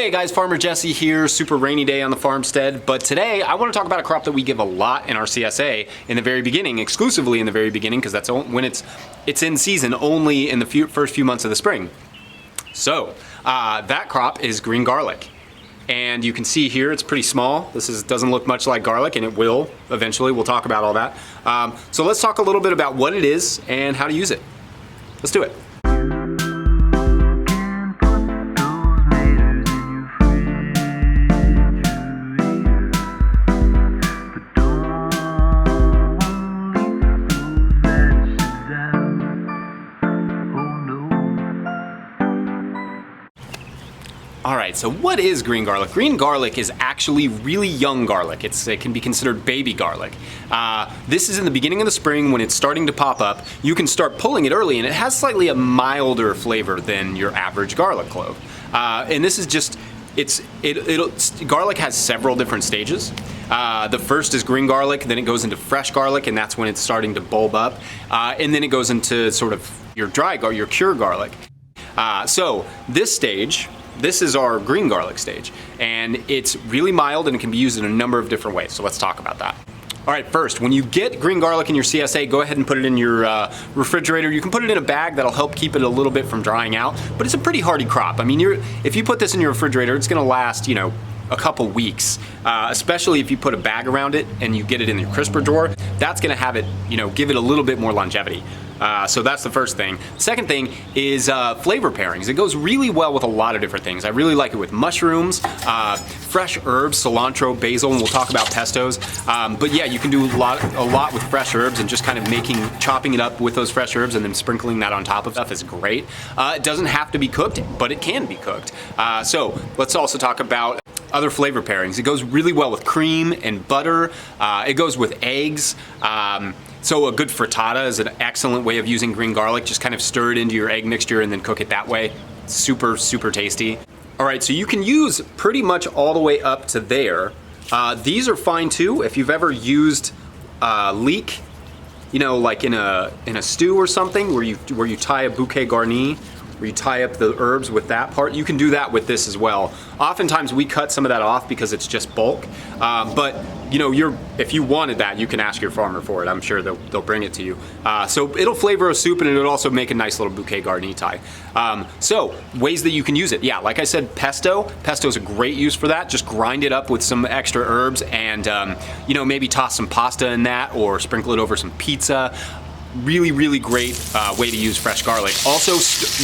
Hey guys, Farmer Jesse here. Super rainy day on the farmstead, but today I want to talk about a crop that we give a lot in our CSA in the very beginning, exclusively in the very beginning, because that's when it's in season only in the first few months of the spring. So that crop is green garlic. And you can see here it's pretty small. This doesn't look much like garlic, and it will eventually. We'll talk about all that. So let's talk a little bit about what it is and how to use it. Let's do it. All right, so what is green garlic? Green garlic is actually really young garlic. It can be considered baby garlic. This is in the beginning of the spring when it's starting to pop up. You can start pulling it early, and it has slightly a milder flavor than your average garlic clove. And this is just, garlic has several different stages. The first is green garlic, then it goes into fresh garlic, and that's when it's starting to bulb up. And then it goes into sort of your your cured garlic. So this stage, this is our green garlic stage, and it's really mild and it can be used in a number of different ways. So let's talk about that. All right, first, when you get green garlic in your CSA, go ahead and put it in your refrigerator. You can put it in a bag that'll help keep it a little bit from drying out, but it's a pretty hardy crop. I mean, if you put this in your refrigerator, it's gonna last, a couple weeks, especially if you put a bag around it and you get it in your crisper drawer. That's gonna have it, give it a little bit more longevity. So that's the first thing. Second thing is flavor pairings. It goes really well with a lot of different things. I really like it with mushrooms, fresh herbs, cilantro, basil, and we'll talk about pestos. But yeah, you can do a lot with fresh herbs, and just kind of chopping it up with those fresh herbs and then sprinkling that on top of stuff is great. It doesn't have to be cooked, but it can be cooked. So let's also talk about other flavor pairings. It goes really well with cream and butter. It goes with eggs. So a good frittata is an excellent way of using green garlic. Just kind of stir it into your egg mixture and then cook it that way. Super, super tasty. All right, so you can use pretty much all the way up to there. These are fine too. If you've ever used leek, like in a stew or something, where you tie a bouquet garni, where you tie up the herbs with that part, you can do that with this as well. Oftentimes we cut some of that off because it's just bulk, but if you wanted that, you can ask your farmer for it. I'm sure they'll bring it to you. So it'll flavor a soup, and it'll also make a nice little bouquet garni tie. So ways that you can use it. Yeah, like I said, pesto is a great use for that. Just grind it up with some extra herbs and maybe toss some pasta in that, or sprinkle it over some pizza. Really, really great way to use fresh garlic. Also,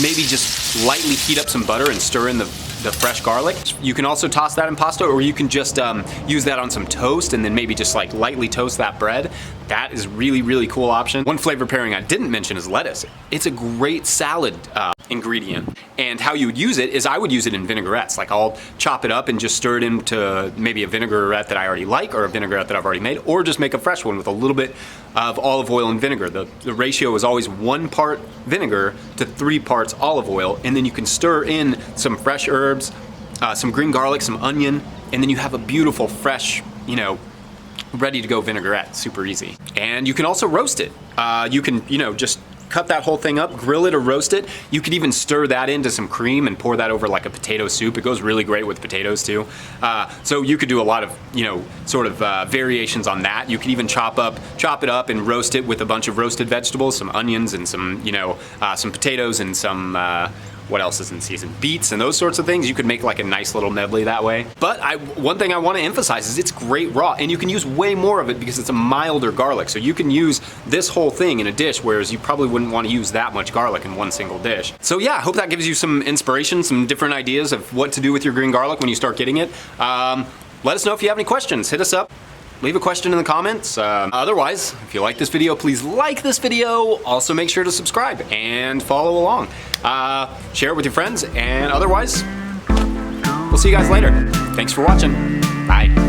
maybe just lightly heat up some butter and stir in the fresh garlic. You can also toss that in pasta, or you can just use that on some toast and then maybe just like lightly toast that bread. That is really, really cool option. One flavor pairing I didn't mention is lettuce. It's a great salad ingredient. And how you would use it is I would use it in vinaigrettes. Like I'll chop it up and just stir it into maybe a vinaigrette that I already like, or a vinaigrette that I've already made, or just make a fresh one with a little bit of olive oil and vinegar. The ratio is always 1 part vinegar to 3 parts olive oil, and then you can stir in some fresh herbs, some green garlic, some onion, and then you have a beautiful fresh, ready to go vinaigrette. Super easy. And you can also roast it. You can, just cut that whole thing up, grill it or roast it. You could even stir that into some cream and pour that over like a potato soup. It goes really great with potatoes too. So you could do a lot of, variations on that. You could even chop it up and roast it with a bunch of roasted vegetables, some onions and some potatoes and some, what else is in season? Beets and those sorts of things. You could make like a nice little medley that way. But one thing I want to emphasize is it's great raw, and you can use way more of it because it's a milder garlic. So you can use this whole thing in a dish, whereas you probably wouldn't want to use that much garlic in one single dish. So yeah, I hope that gives you some inspiration, some different ideas of what to do with your green garlic when you start getting it. Let us know if you have any questions. Hit us up. Leave a question in the comments. Otherwise, if you like this video, please like this video. Also make sure to subscribe and follow along. Share it with your friends, and otherwise, we'll see you guys later. Thanks for watching. Bye.